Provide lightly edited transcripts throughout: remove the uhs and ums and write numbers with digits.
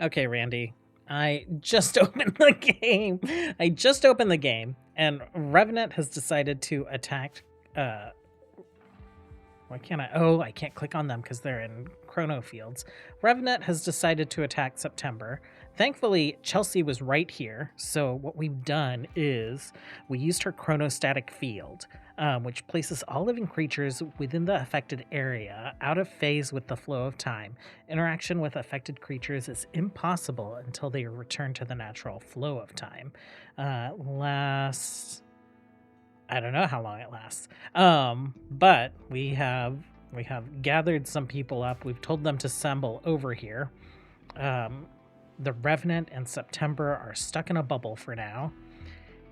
Okay, Randy. I just opened the game. I just opened the game, and Revenant has decided to attack. Uh, why can't I? Oh, I can't click on them because they're in chrono fields. Revenant has decided to attack September. Thankfully, Chelsea was right here. So what we've done is we used her chronostatic field, which places all living creatures within the affected area out of phase with the flow of time. Interaction with affected creatures is impossible until they return to the natural flow of time. I don't know how long it lasts. But we have gathered some people up. We've told them to assemble over here. The Revenant and September are stuck in a bubble for now.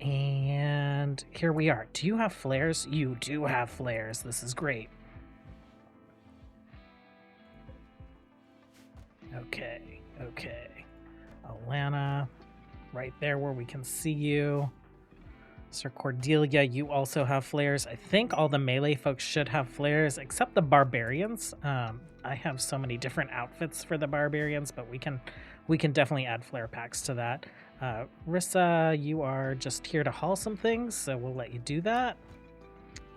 And here we are. Do you have flares? You do have flares. This is great. Okay. Alana, right there where we can see you. Sir Cordelia, you also have flares. I think all the melee folks should have flares, except the barbarians. I have so many different outfits for the barbarians, but we can definitely add flare packs to that. Rissa, you are just here to haul some things, so we'll let you do that.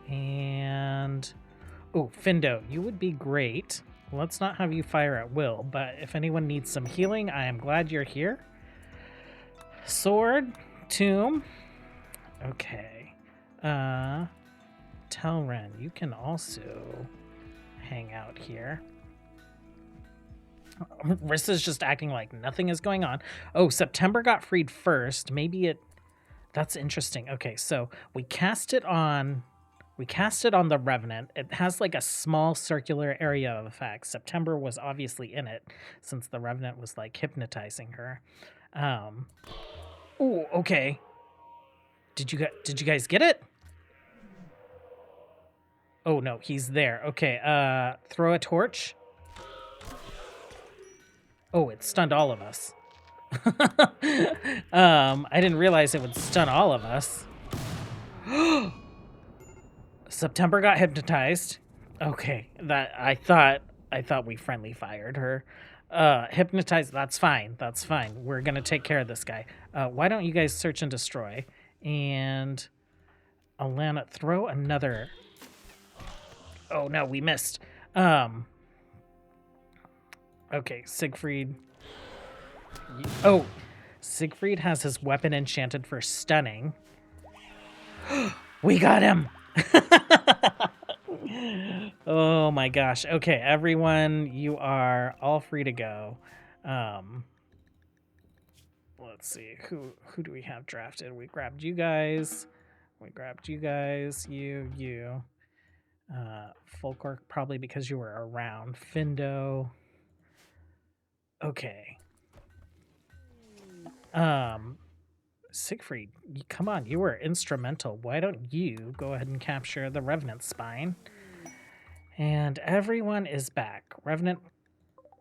And Findo, you would be great. Let's not have you fire at will, but if anyone needs some healing, I am glad you're here. Sword, Tomb. Okay. Telren, you can also hang out here. Rissa's just acting like nothing is going on. Oh, September got freed first. That's interesting. Okay, so we cast it on the Revenant. It has like a small circular area of effect. September was obviously in it since the Revenant was like hypnotizing her. Okay. Did you guys get it? Oh no, he's there. Okay, throw a torch. Oh, it stunned all of us. I didn't realize it would stun all of us. September got hypnotized. Okay, that I thought we friendly fired her. Hypnotized, that's fine. We're gonna take care of this guy. Why don't you guys search and destroy? And Alana, throw another. Oh no, we missed. Okay, Siegfried. Siegfried has his weapon enchanted for stunning. We got him! Oh my gosh. Okay, everyone, you are all free to go. Let's see. Who do we have drafted? We grabbed you guys. You. Folkwork, probably because you were around. Findo. Okay. Siegfried, come on, you were instrumental. Why don't you go ahead and capture the Revenant spine? And everyone is back. Revenant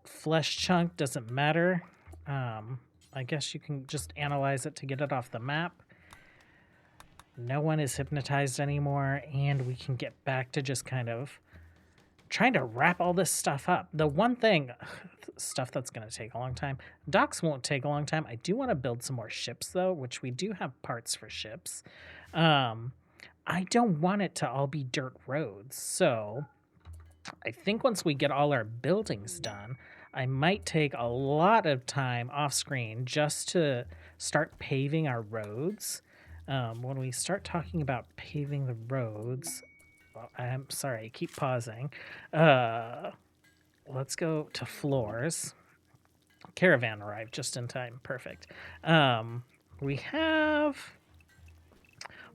flesh chunk doesn't matter. I guess you can just analyze it to get it off the map. No one is hypnotized anymore, and we can get back to just kind of trying to wrap all this stuff up. The one thing, stuff that's going to take a long time. Docks won't take a long time. I do want to build some more ships, though, which we do have parts for ships. I don't want it to all be dirt roads, so I think once we get all our buildings done, I might take a lot of time off screen just to start paving our roads. When we start talking about paving the roads, well, I'm sorry, I keep pausing. Let's go to floors. Caravan arrived just in time. Perfect. We have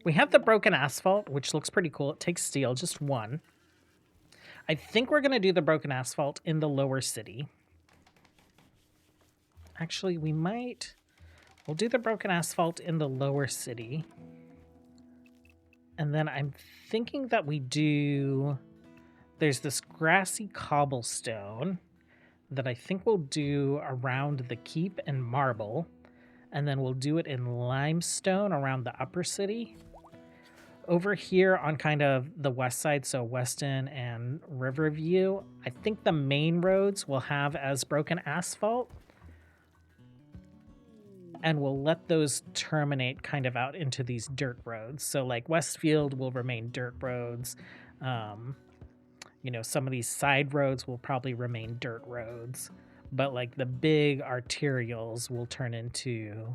the broken asphalt, which looks pretty cool. It takes steel, just one. I think we're going to do the broken asphalt in the lower city. Actually, we'll do the broken asphalt in the lower city. And then I'm thinking that there's this grassy cobblestone that I think we'll do around the keep and marble. And then we'll do it in limestone around the upper city. Over here on kind of the west side, so Weston and Riverview, I think the main roads will have as broken asphalt. and we'll let those terminate kind of out into these dirt roads. So like Westfield will remain dirt roads. You know, some of these side roads will probably remain dirt roads, but like the big arterials will turn into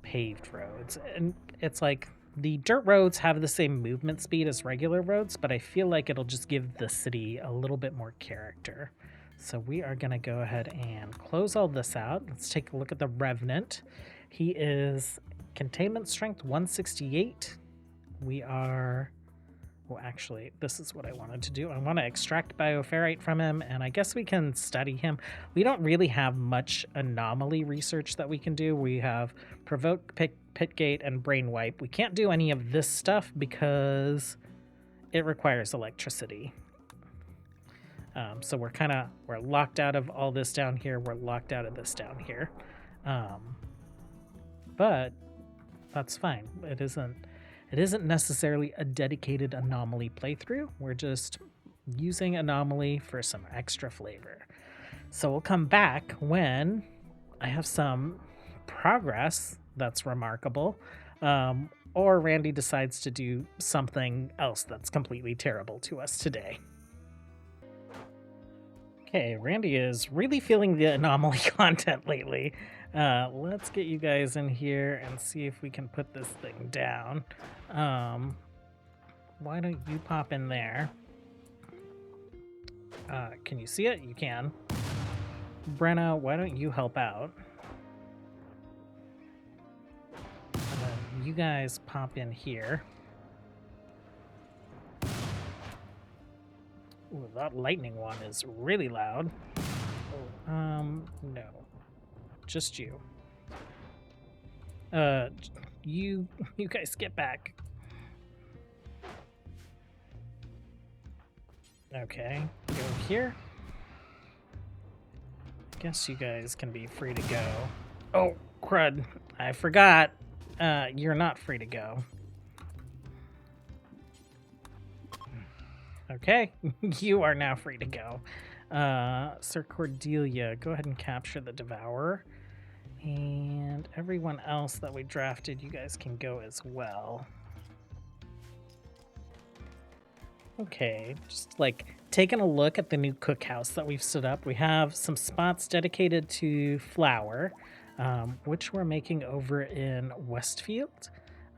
paved roads. And it's like the dirt roads have the same movement speed as regular roads, but I feel like it'll just give the city a little bit more character. So we are going to go ahead and close all this out. Let's take a look at the Revenant. He is containment strength 168. We are... Well, actually, this is what I wanted to do. I want to extract bioferrite from him, and I guess we can study him. We don't really have much anomaly research that we can do. We have Provoke, Pitgate, and Brain Wipe. We can't do any of this stuff because it requires electricity. So we're locked out of all this down here. We're locked out of this down here. But that's fine. It isn't necessarily a dedicated anomaly playthrough. We're just using anomaly for some extra flavor. So we'll come back when I have some progress that's remarkable, or Randy decides to do something else that's completely terrible to us today. Okay, Randy is really feeling the anomaly content lately. Let's get you guys in here and see if we can put this thing down. Why don't you pop in there? Can you see it? You can. Brenna, why don't you help out? And then you guys pop in here. Ooh, that lightning one is really loud. No. Just you. You guys get back. Okay, go here. Guess you guys can be free to go. Oh, crud. I forgot. You're not free to go. Okay, you are now free to go. Sir Cordelia, go ahead and capture the Devourer. And everyone else that we drafted, you guys can go as well. Okay, just like taking a look at the new cookhouse that we've stood up. We have some spots dedicated to flour, which we're making over in Westfield.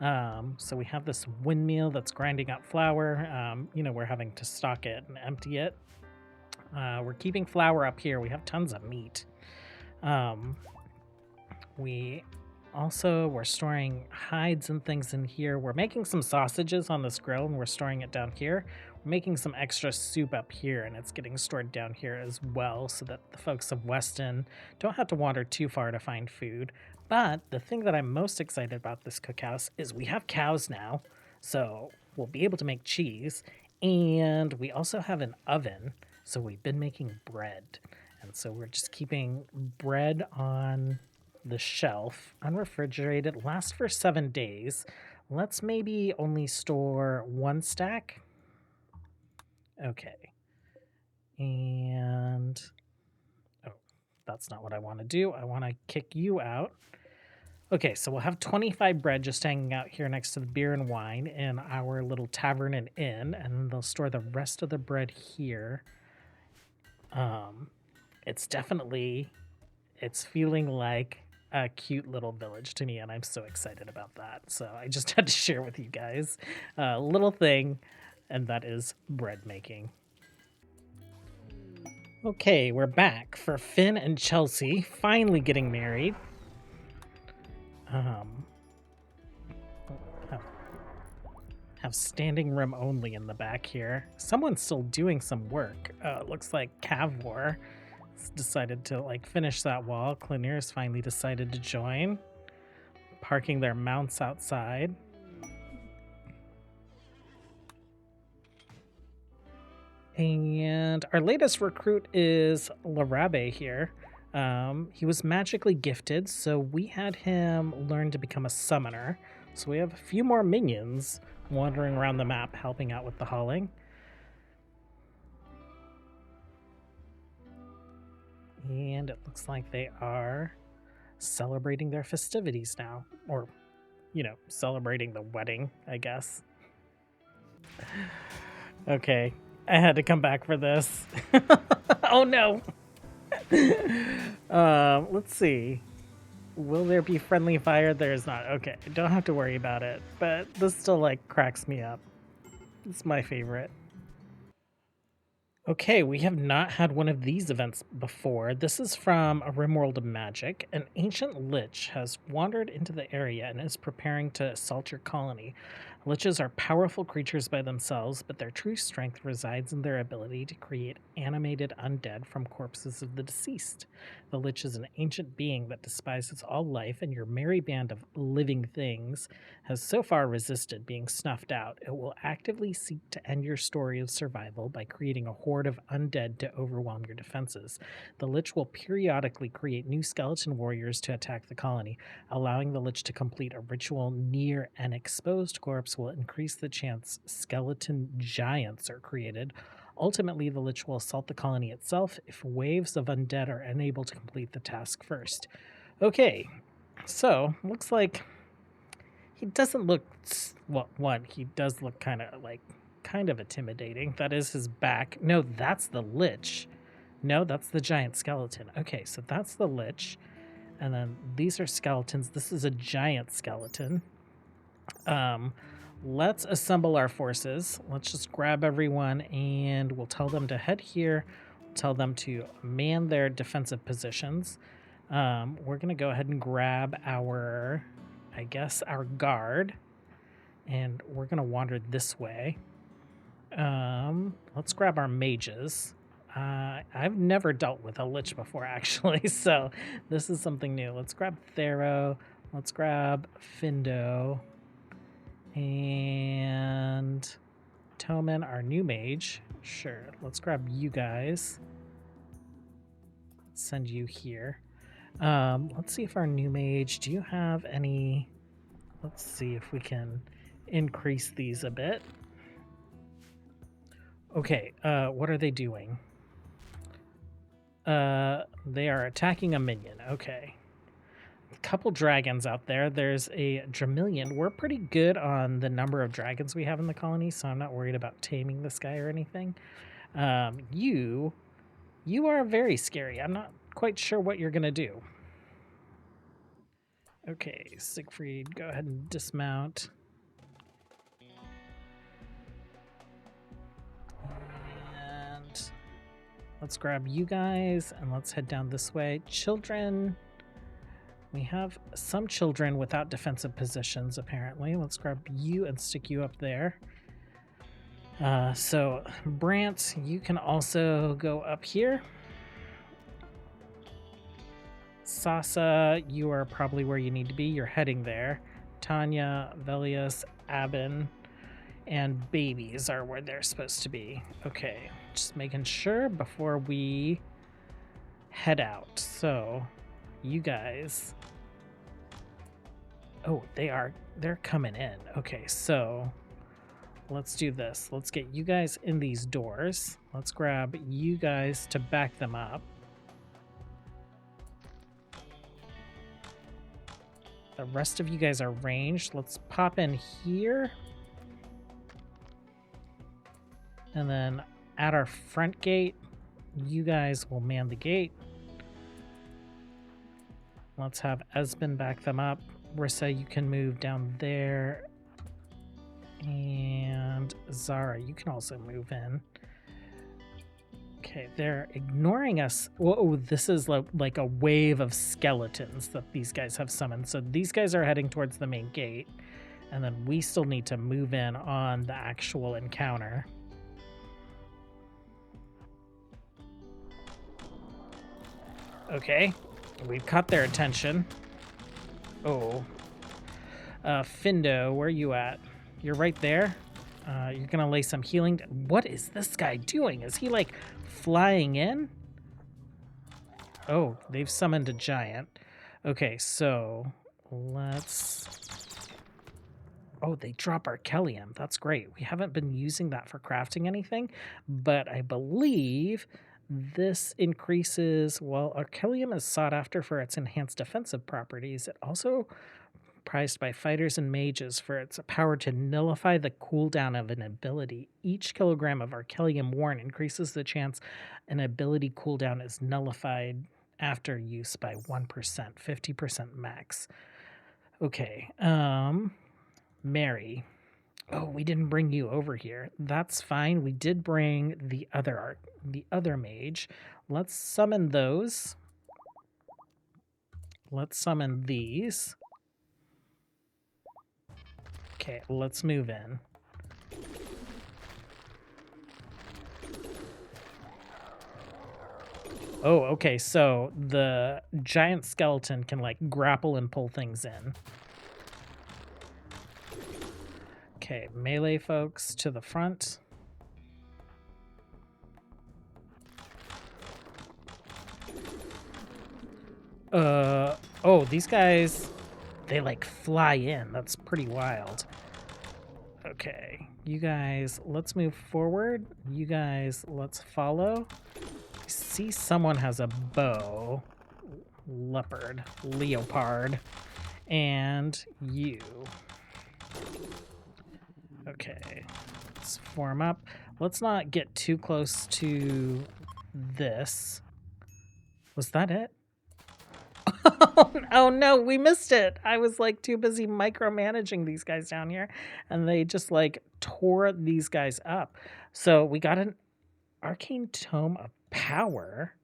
So we have this windmill that's grinding out flour. We're having to stock it and empty it. We're keeping flour up here. We have tons of meat. We're storing hides and things in here. We're making some sausages on this grill and we're storing it down here. We're making some extra soup up here and it's getting stored down here as well so that the folks of Weston don't have to wander too far to find food. But the thing that I'm most excited about this cookhouse is we have cows now, so we'll be able to make cheese. And we also have an oven, so we've been making bread. And so we're just keeping bread on the shelf, unrefrigerated, lasts for 7 days. Let's maybe only store 1 stack. Okay. And that's not what I want to do. I want to kick you out. Okay, so we'll have 25 bread just hanging out here next to the beer and wine in our little tavern and inn, and then they'll store the rest of the bread here. It's feeling like a cute little village to me, and I'm so excited about that. So I just had to share with you guys a little thing, and that is bread making. Okay, we're back for Finn and Chelsea finally getting married. Have standing room only in the back here. Someone's still doing some work. Looks like Cavor decided to finish that wall. Clanier's finally decided to join, parking their mounts outside. And our latest recruit is Larabe here. He was magically gifted, so we had him learn to become a summoner. So we have a few more minions wandering around the map helping out with the hauling. And it looks like they are celebrating their festivities now. Or, you know, celebrating the wedding, I guess. Okay, I had to come back for this. Oh no! Let's see. Will there be friendly fire? There's not. Okay, don't have to worry about it. But this still, like, cracks me up. It's my favorite. Okay, we have not had one of these events before. This is from a RimWorld of Magic. An ancient lich has wandered into the area and is preparing to assault your colony. Liches are powerful creatures by themselves, but their true strength resides in their ability to create animated undead from corpses of the deceased. The lich is an ancient being that despises all life, and your merry band of living things has so far resisted being snuffed out. It will actively seek to end your story of survival by creating a horde of undead to overwhelm your defenses. The lich will periodically create new skeleton warriors to attack the colony. Allowing the lich to complete a ritual near an exposed corpse will increase the chance skeleton giants are created. Ultimately, the lich will assault the colony itself if waves of undead are unable to complete the task first. Okay, so looks like he doesn't look, well, one, he does look kind of intimidating. That is his back. No, that's the lich. No, that's the giant skeleton. Okay, so that's the lich. And then these are skeletons. This is a giant skeleton. Let's assemble our forces. Let's just grab everyone and we'll tell them to head here. We'll tell them to man their defensive positions. We're going to go ahead and grab our, I guess, our guard. And we're going to wander this way. Let's grab our mages. I've never dealt with a lich before, actually, so this is something new. Let's grab Thero. Let's grab Findo. And Toman, our new mage. Sure, let's grab you guys. Send you here. Let's see if our new mage, do you have any... Let's see if we can increase these a bit. Okay, what are they doing? They are attacking a minion. Okay. A couple dragons out there. There's a Dramillion. We're pretty good on the number of dragons we have in the colony, so I'm not worried about taming this guy or anything. You are very scary. I'm not quite sure what you're going to do. Okay, Siegfried, go ahead and dismount. And let's grab you guys and let's head down this way. Children. We have some children without defensive positions, apparently. Let's grab you and stick you up there. So, Brant, you can also go up here. Sasa, you are probably where you need to be. You're heading there. Tanya, Velius, Abin, and babies are where they're supposed to be. Okay, just making sure before we head out. So, you guys... Oh, they're coming in. Okay, so let's do this. Let's get you guys in these doors. Let's grab you guys to back them up. The rest of you guys are ranged. Let's pop in here. And then at our front gate, you guys will man the gate. Let's have Esben back them up. Rissa, you can move down there. And Zara, you can also move in. Okay, they're ignoring us. Whoa, this is like a wave of skeletons that these guys have summoned. So these guys are heading towards the main gate. And then we still need to move in on the actual encounter. Okay, we've caught their attention. Oh. Findo, where are you at? You're right there. You're going to lay some healing. What is this guy doing? Is he, like, flying in? Oh, they've summoned a giant. Okay, so let's... Oh, they drop Archelium. That's great. We haven't been using that for crafting anything, but I believe This increases, while Archelium is sought after for its enhanced defensive properties, it also prized by fighters and mages for its power to nullify the cooldown of an ability. Each kilogram of Archelium worn increases the chance an ability cooldown is nullified after use by 1%, 50% max. Okay, Mary. Oh, we didn't bring you over here. That's fine. We did bring the other mage. Let's summon those. Let's summon these. Okay, let's move in. Oh, okay, so the giant skeleton can like grapple and pull things in. Okay, melee folks to the front. Oh, these guys, they like fly in. That's pretty wild. Okay, you guys, let's move forward. You guys, let's follow. I see someone has a bow. Leopard, leopard, and you. Okay, let's form up. Let's not get too close to this. Was that it? Oh no, we missed it. I was like too busy micromanaging these guys down here, and they just like tore these guys up. So we got an arcane tome of power.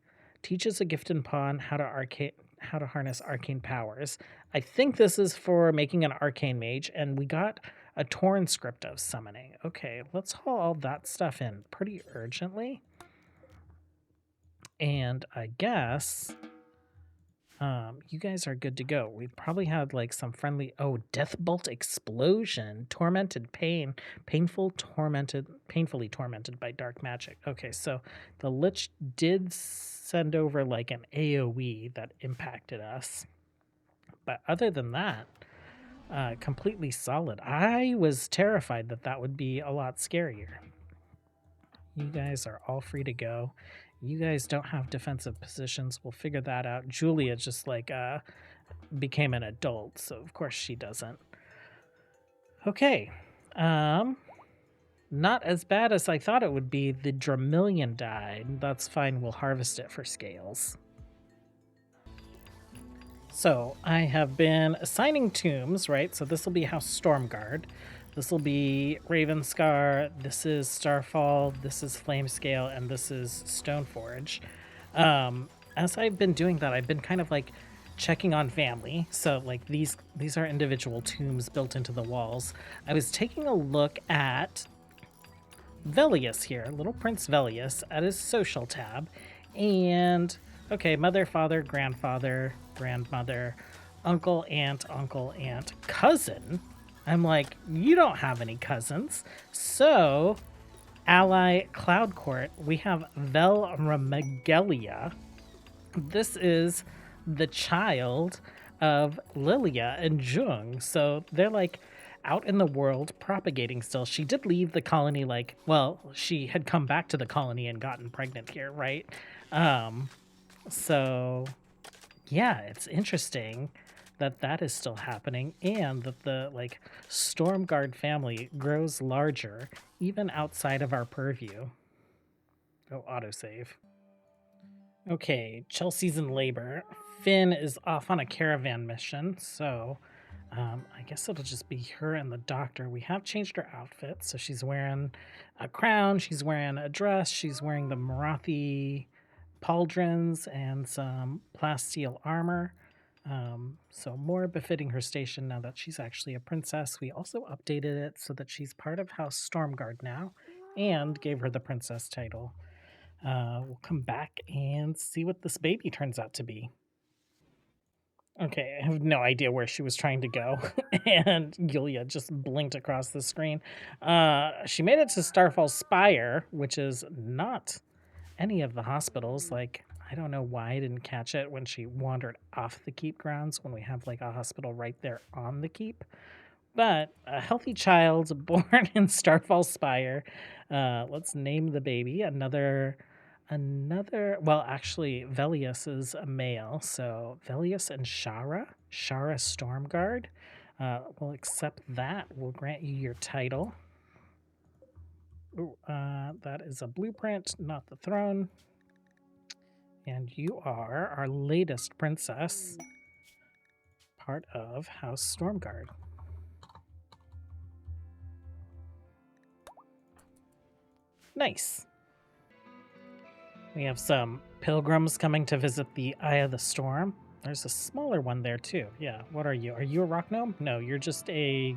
Teaches a gifted pawn how to harness arcane powers. I think this is for making an arcane mage, and we got a torn script of summoning. Okay, let's haul all that stuff in pretty urgently. And I guess you guys are good to go. We probably had like some friendly death bolt explosion, tormented pain, painfully tormented by dark magic. Okay, so the lich did send over like an AoE that impacted us, but other than that, completely solid. I was terrified that would be a lot scarier. You guys are all free to go. You guys don't have defensive positions. We'll figure that out. Julia just like became an adult, so of course she doesn't. Okay. Not as bad as I thought it would be. The Dramillion died. That's fine. We'll harvest it for scales. So I have been assigning tombs, right? So this will be House Stormguard. This will be Ravenscar, this is Starfall, this is Flamescale, and this is Stoneforge. As I've been doing that, I've been kind of like checking on family. So like these are individual tombs built into the walls. I was taking a look at Velius here, little Prince Velius, at his social tab. And okay, mother, father, grandfather, grandmother, uncle, aunt, cousin. I'm like, you don't have any cousins. So, ally Cloud Court, we have Velramagelia. This is the child of Lilia and Jung. So they're like out in the world propagating still. She did leave the colony she had come back to the colony and gotten pregnant here, right? So yeah, it's interesting that is still happening, and that the like Stormguard family grows larger even outside of our purview. Oh, autosave. Okay, Chelsea's in labor. Finn is off on a caravan mission, so I guess it'll just be her and the doctor. We have changed her outfit, so she's wearing a crown, she's wearing a dress, she's wearing the Marathi pauldrons and some plasteel armor. So more befitting her station now that she's actually a princess. We also updated it so that she's part of House Stormguard now and gave her the princess title. We'll come back and see what this baby turns out to be. Okay, I have no idea where she was trying to go. And Yulia just blinked across the screen. She made it to Starfall Spire, which is not any of the hospitals. Like, I don't know why I didn't catch it when she wandered off the keep grounds when we have like a hospital right there on the keep. But a healthy child born in Starfall Spire. Let's name the baby. Another another, well, actually, Velius is a male, so Velius and Shara Stormguard. We'll accept that. We'll grant you your title. Ooh, that is a blueprint, not the throne. And you are our latest princess, part of House Stormguard. Nice. We have some pilgrims coming to visit the Eye of the Storm. There's a smaller one there too. Yeah. What are you? Are you a rock gnome? No, you're just a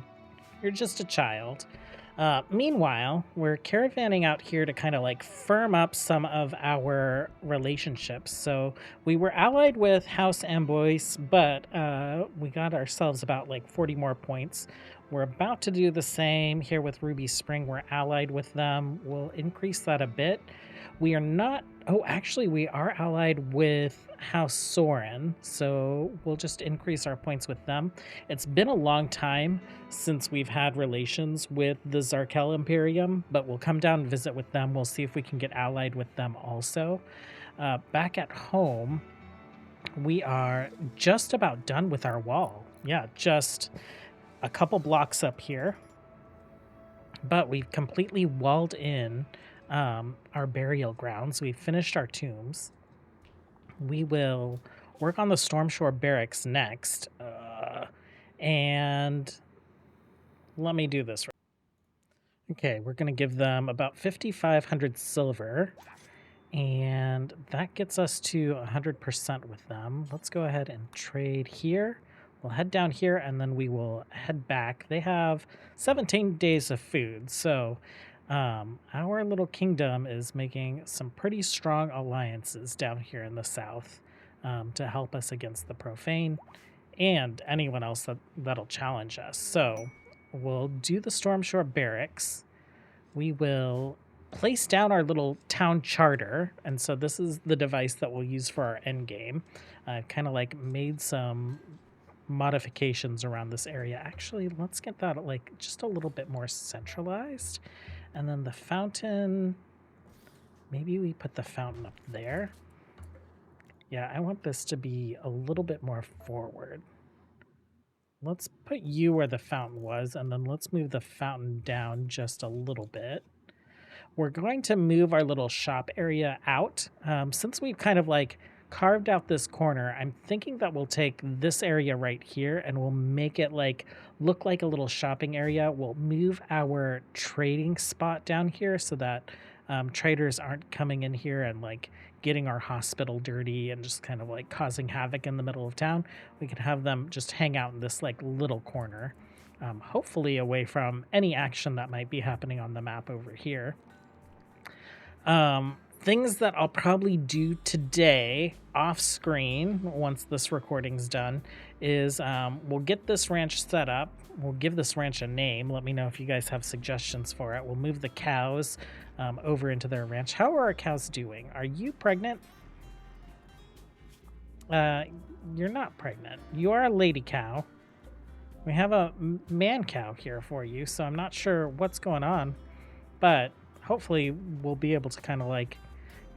child. Meanwhile, we're caravanning out here to kind of like firm up some of our relationships. So we were allied with House Amboise, but we got ourselves about like 40 more points. We're about to do the same here with Ruby Spring. We're allied with them. We'll increase that a bit. We are not... Oh, actually, we are allied with House Soren, so we'll just increase our points with them. It's been a long time since we've had relations with the Zarkel Imperium, but we'll come down and visit with them. We'll see if we can get allied with them also. Back at home, we are just about done with our wall. Yeah, just a couple blocks up here. But we've completely walled in our burial grounds. We've finished our tombs. We will work on the Stormshore Barracks next. And let me do this. Okay, we're going to give them about 5,500 silver. And that gets us to 100% with them. Let's go ahead and trade here. We'll head down here and then we will head back. They have 17 days of food. So our little kingdom is making some pretty strong alliances down here in the south to help us against the Profane and anyone else that'll challenge us. So we'll do the Stormshore Barracks. We will place down our little town charter, and so this is the device that we'll use for our end game. I've kind of like made some modifications around this area. Actually, let's get that like just a little bit more centralized. And then the fountain, maybe we put the fountain up there. Yeah, I want this to be a little bit more forward. Let's put you where the fountain was, and then let's move the fountain down just a little bit. We're going to move our little shop area out. Since we've kind of like carved out this corner, I'm thinking that we'll take this area right here and we'll make it like look like a little shopping area. We'll move our trading spot down here so that traders aren't coming in here and like getting our hospital dirty and just kind of like causing havoc in the middle of town. We can have them just hang out in this like little corner, hopefully away from any action that might be happening on the map over here. Things that I'll probably do today off screen once this recording's done is we'll get this ranch set up. We'll give this ranch a name. Let me know if you guys have suggestions for it. We'll move the cows over into their ranch. How are our cows doing? Are you pregnant? You're not pregnant. You are a lady cow. We have a man cow here for you, so I'm not sure what's going on, but hopefully we'll be able to kind of like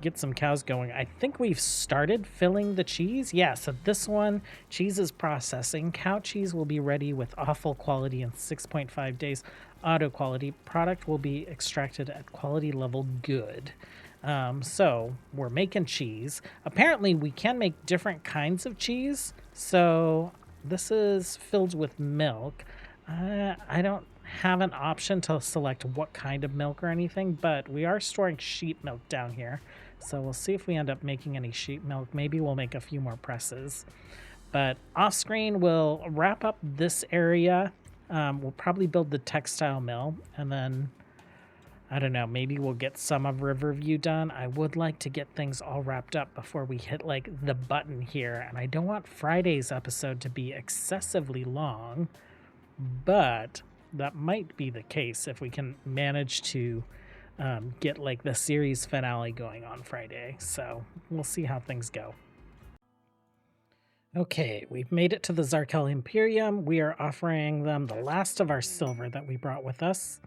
get some cows going. I think we've started filling the cheese. Yeah, so this one, cheese is processing. Cow cheese will be ready with awful quality in 6.5 days. Auto quality product will be extracted at quality level good. So we're making cheese. Apparently we can make different kinds of cheese. So this is filled with milk. I don't have an option to select what kind of milk or anything, but we are storing sheep milk down here. So we'll see if we end up making any sheep milk. Maybe we'll make a few more presses. But off screen, we'll wrap up this area. We'll probably build the textile mill, and then, I don't know, maybe we'll get some of Riverview done. I would like to get things all wrapped up before we hit like the button here. And I don't want Friday's episode to be excessively long, but that might be the case if we can manage to get like the series finale going on Friday. So we'll see how things go. Okay, we've made it to the Zarkel Imperium. We are offering them the last of our silver that we brought with us.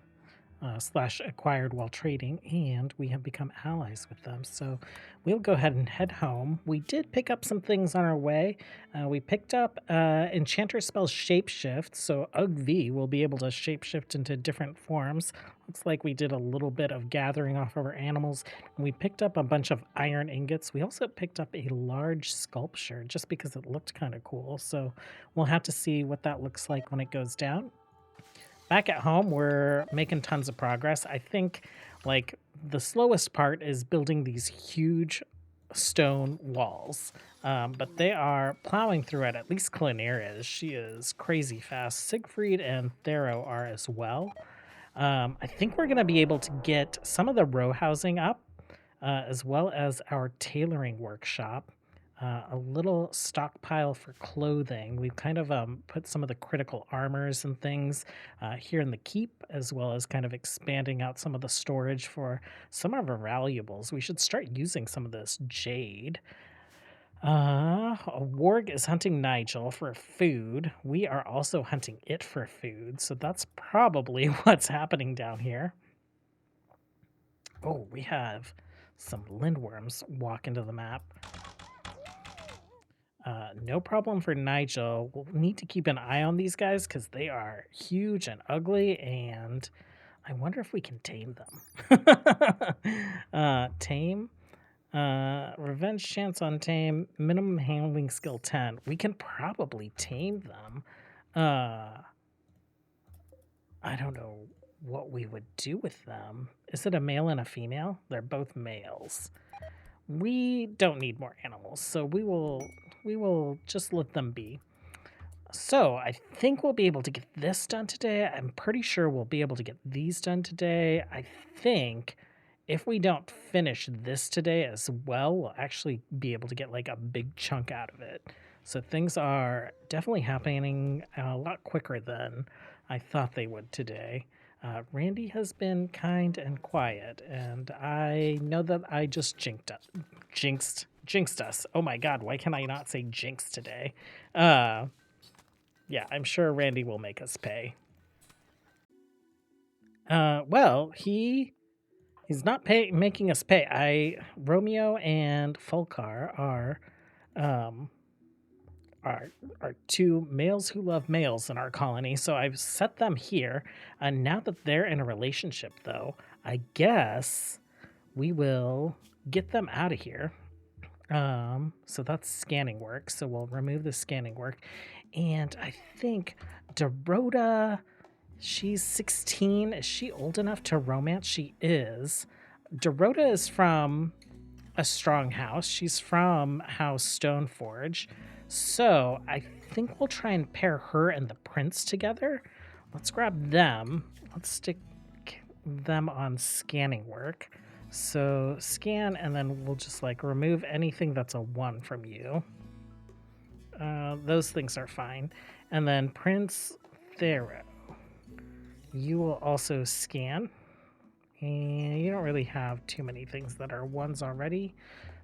slash acquired while trading, and we have become allies with them. So we'll go ahead and head home. We did pick up some things on our way. We picked up Enchanter spell Shapeshift, so UGV will be able to shapeshift into different forms. Looks like we did a little bit of gathering off of our animals. We picked up a bunch of iron ingots. We also picked up a large sculpture just because it looked kind of cool. So we'll have to see what that looks like when it goes down. Back at home, we're making tons of progress. I think like the slowest part is building these huge stone walls, but they are plowing through it. At least Clinera is. She is crazy fast. Siegfried and Thero are as well. I think we're going to be able to get some of the row housing up, as well as our tailoring workshop. A little stockpile for clothing. We've kind of put some of the critical armors and things here in the keep, as well as kind of expanding out some of the storage for some of our valuables. We should start using some of this jade. A warg is hunting Nigel for food. We are also hunting it for food, so that's probably what's happening down here. Oh, we have some lindworms walk into the map. No problem for Nigel. We'll need to keep an eye on these guys because they are huge and ugly, and I wonder if we can tame them. Tame. Revenge chance on tame. Minimum handling skill 10. We can probably tame them. I don't know what we would do with them. Is it a male and a female? They're both males. We don't need more animals, so we will just let them be. So I think we'll be able to get this done today. I'm pretty sure we'll be able to get these done today. I think if we don't finish this today as well, we'll actually be able to get like a big chunk out of it. So things are definitely happening a lot quicker than I thought they would today. Randy has been kind and quiet, and I know that I just jinxed us. Oh my god, why can I not say jinx today? Yeah, I'm sure Randy will make us pay. Well, he's not making us pay. Romeo and Fulcar are two males who love males in our colony, so I've set them here. And now that they're in a relationship, though, I guess we will get them out of here. So that's scanning work, so we'll remove the scanning work. And I think Dorota, she's 16. Is she old enough to romance? She is. Dorota is from a strong house. She's from House Stoneforge. So I think we'll try and pair her and the prince together. Let's grab them. Let's stick them on scanning work. So scan, and then we'll just like remove anything that's a 1 from you. Those things are fine. And then Prince Thero, you will also scan. And you don't really have too many things that are 1s already.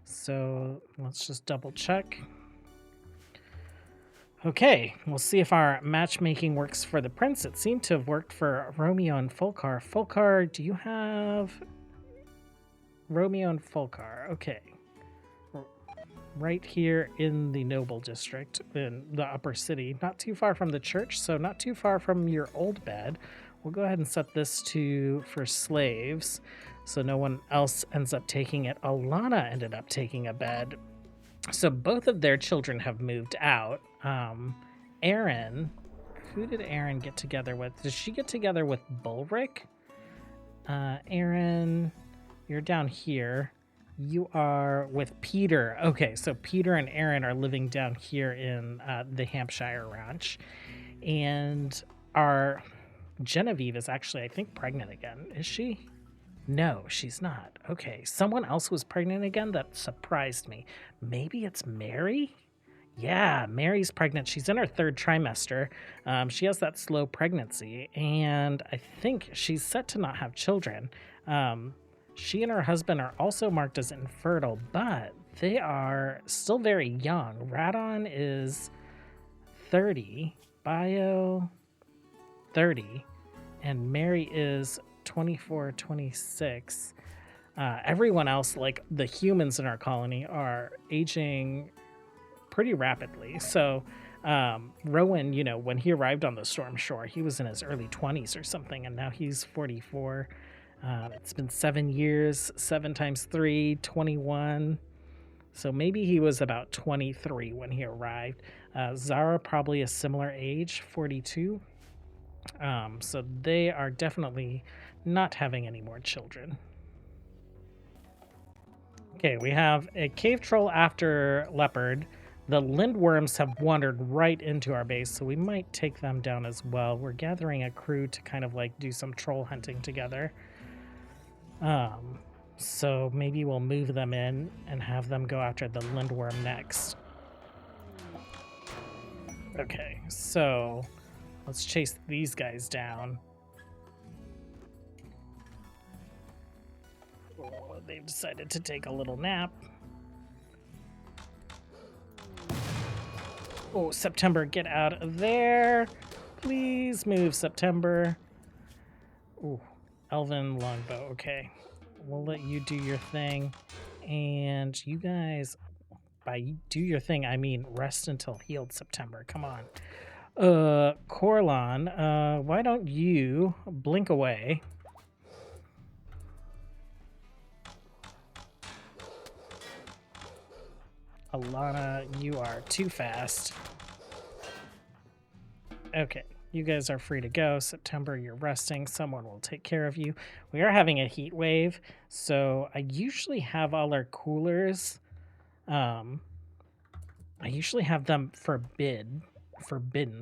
So let's just double check. Okay, we'll see if our matchmaking works for the prince. It seemed to have worked for Romeo and Fulcar. Fulcar, do you have Romeo and Fulcar? Okay. Right here in the Noble District, in the upper city. Not too far from the church, so not too far from your old bed. We'll go ahead and set this for slaves, so no one else ends up taking it. Alana ended up taking a bed. So both of their children have moved out. Aaron, who did Aaron get together with? Did she get together with Bulric? Aaron, you're down here. You are with Peter. Okay, so Peter and Aaron are living down here in the Hampshire Ranch. And our Genevieve is actually, I think, pregnant again. Is she? No, she's not. Okay, someone else was pregnant again? That surprised me. Maybe it's Mary? Yeah, Mary's pregnant. She's in her 3rd trimester. She has that slow pregnancy, and I think she's set to not have children. She and her husband are also marked as infertile, but they are still very young. Radon is 30, Bio 30, and Mary is 24, 26. Everyone else, like the humans in our colony, are aging pretty rapidly. So Rowan, you know, when he arrived on the Storm Shore, he was in his early 20s or something, and now he's 44. It's been 7 years, 7 times 3, 21. So maybe he was about 23 when he arrived. Zara, probably a similar age, 42. So they are definitely not having any more children. Okay, we have a cave troll after leopard. The lindworms have wandered right into our base, so we might take them down as well. We're gathering a crew to kind of like do some troll hunting together. So maybe we'll move them in and have them go after the lindworm next. Okay, so let's chase these guys down. Oh, they've decided to take a little nap. Oh, September, get out of there. Please move, September. Ooh, Elven longbow. Okay, we'll let you do your thing. And you guys, by do your thing, I mean rest until healed, September. Come on. Corlon, why don't you blink away? Alana, you are too fast. Okay, you guys are free to go. September, you're resting. Someone will take care of you. We are having a heat wave, so I usually have all our coolers. I usually have them forbidden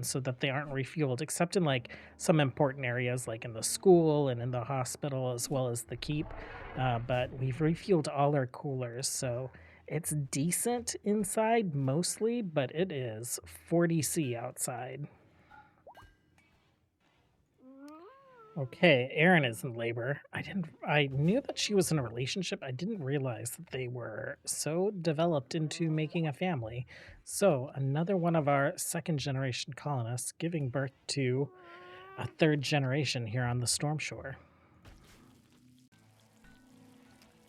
so that they aren't refueled, except in like some important areas like in the school and in the hospital as well as the keep. But we've refueled all our coolers, so it's decent inside mostly, but it is 40°C outside. Okay, Erin is in labor. I knew that she was in a relationship. I didn't realize that they were so developed into making a family. So, another one of our second generation colonists giving birth to a third generation here on the Storm Shore.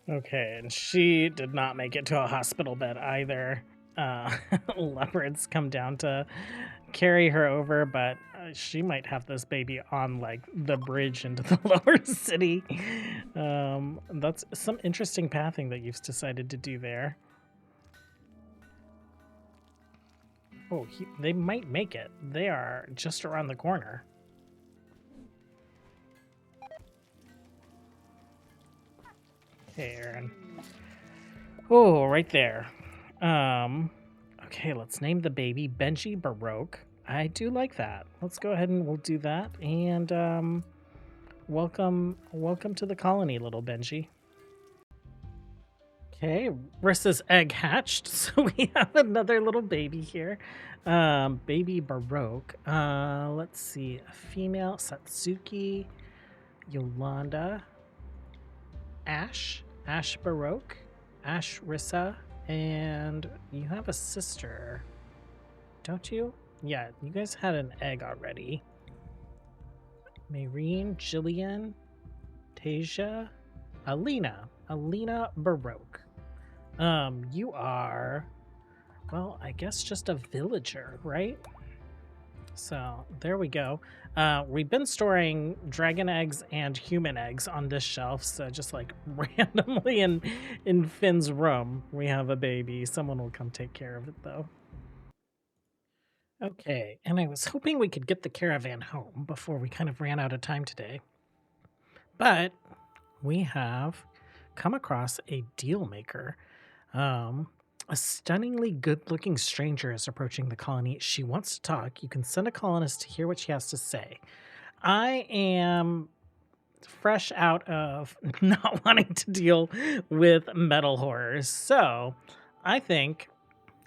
Okay, and she did not make it to a hospital bed either. Leopards come down to carry her over, but she might have this baby on like the bridge into the lower city. That's some interesting pathing that you've decided to do there. Oh, they might make it. They are just around the corner. Hey, Aaron. Oh, right there. Okay, let's name the baby Benji Baroque. I do like that. Let's go ahead and we'll do that. And welcome to the colony, little Benji. Okay, Rissa's egg hatched, so we have another little baby here. Baby Baroque. Let's see, a female, Satsuki, Yolanda, Ash Baroque, Ash Rissa, and you have a sister, don't you? Yeah, you guys had an egg already. Maureen, Jillian, Tasia, Alina Baroque. You are, well, I guess just a villager, right? So there we go. We've been storing dragon eggs and human eggs on this shelf, so just like randomly in Finn's room, we have a baby. Someone will come take care of it though. Okay, and I was hoping we could get the caravan home before we kind of ran out of time today. But we have come across a deal maker. A stunningly good-looking stranger is approaching the colony. She wants to talk. You can send a colonist to hear what she has to say. I am fresh out of not wanting to deal with metal horrors, so I think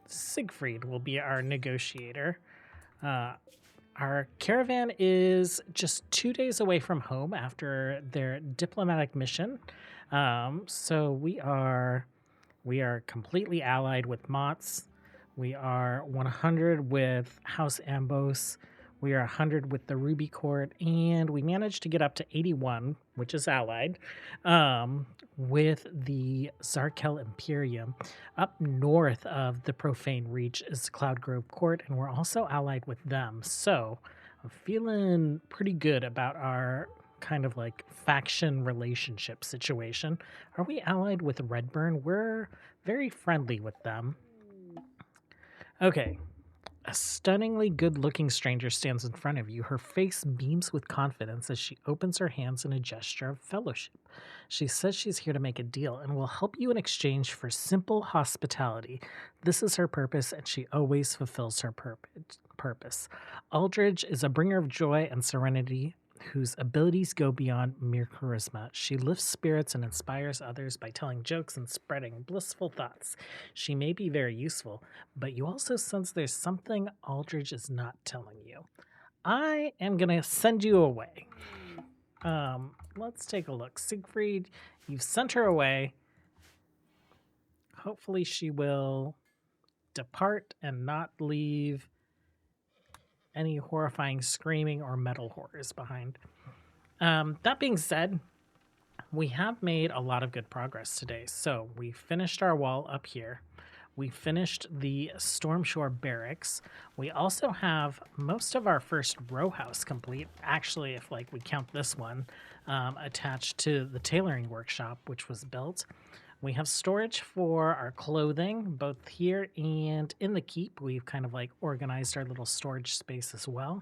Siegfried will be our negotiator. Our caravan is just 2 days away from home after their diplomatic mission. So we are completely allied with Mott's. We are 100 with House Ambos. We are 100 with the Ruby Court, and we managed to get up to 81, which is allied, with the Zarkel Imperium. Up north of the Profane Reach is Cloud Grove Court, and we're also allied with them. So I'm feeling pretty good about our kind of like faction relationship situation. Are we allied with Redburn? We're very friendly with them. Okay. A stunningly good-looking stranger stands in front of you. Her face beams with confidence as she opens her hands in a gesture of fellowship. She says she's here to make a deal and will help you in exchange for simple hospitality. This is her purpose, and she always fulfills her purpose. Aldridge is a bringer of joy and serenity whose abilities go beyond mere charisma. She lifts spirits and inspires others by telling jokes and spreading blissful thoughts. She may be very useful, but you also sense there's something Aldridge is not telling you. I am going to send you away. Let's take a look. Siegfried, you've sent her away. Hopefully she will depart and not leave any horrifying screaming or metal horrors behind. That being said, we have made a lot of good progress today. So we finished our wall up here. We finished the Stormshore Barracks. We also have most of our first row house complete. Actually, if like we count this one, attached to the tailoring workshop, which was built. We have storage for our clothing, both here and in the keep. We've kind of like organized our little storage space as well.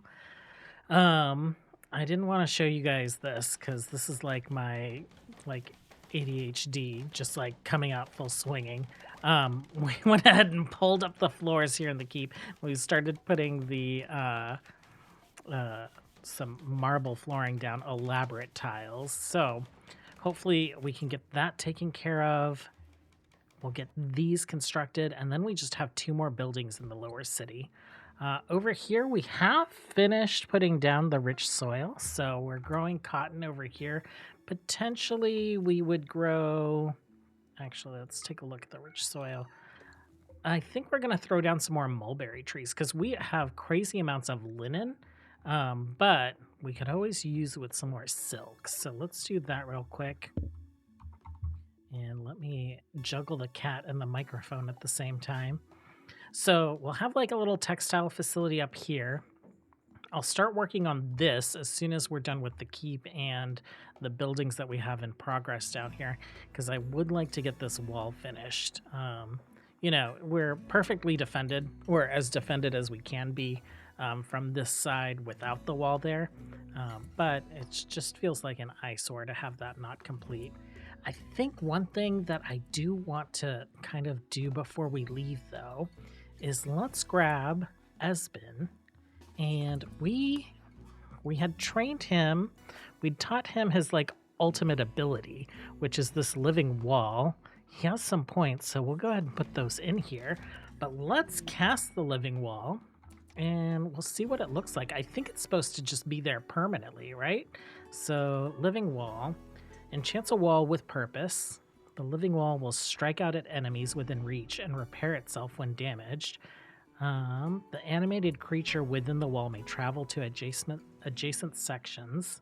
I didn't want to show you guys this because this is like my ADHD just like coming out full swinging. We went ahead and pulled up the floors here in the keep. We started putting the some marble flooring down, elaborate tiles. So hopefully we can get that taken care of. We'll get these constructed, and then we just have 2 more buildings in the lower city. Over here, we have finished putting down the rich soil, so we're growing cotton over here. Potentially, we would grow... Actually, let's take a look at the rich soil. I think we're going to throw down some more mulberry trees, because we have crazy amounts of linen, but we could always use with some more silk. So let's do that real quick. And let me juggle the cat and the microphone at the same time. So we'll have like a little textile facility up here. I'll start working on this as soon as we're done with the keep and the buildings that we have in progress down here, because I would like to get this wall finished. You know, we're perfectly defended, or as defended as we can be from this side without the wall there. But it just feels like an eyesore to have that not complete. I think one thing that I do want to kind of do before we leave, though, is let's grab Esben, and we had trained him. We'd taught him his like ultimate ability, which is this living wall. He has some points, so we'll go ahead and put those in here. But let's cast the living wall, and we'll see what it looks like. I think it's supposed to just be there permanently, right? So living wall, enchants a wall with purpose. The living wall will strike out at enemies within reach and repair itself when damaged. The animated creature within the wall may travel to adjacent sections.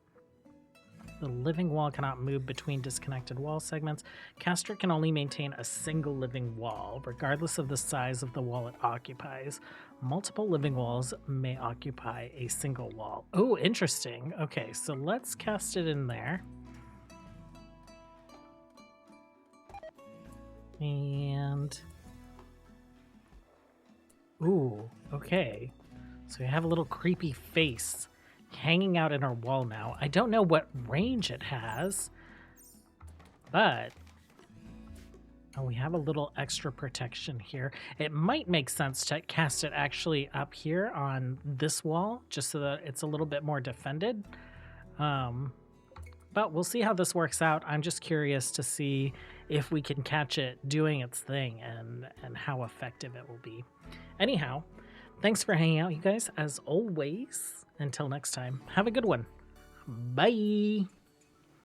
The living wall cannot move between disconnected wall segments. Caster can only maintain a single living wall, regardless of the size of the wall it occupies. Multiple living walls may occupy a single wall. Oh, interesting. Okay, so let's cast it in there. And... ooh, okay. So we have a little creepy face hanging out in our wall now. I don't know what range it has, but we have a little extra protection here. It might make sense to cast it actually up here on this wall, just so that it's a little bit more defended. But we'll see how this works out. I'm just curious to see if we can catch it doing its thing and how effective it will be. Anyhow, thanks for hanging out, you guys. As always, until next time, have a good one. Bye.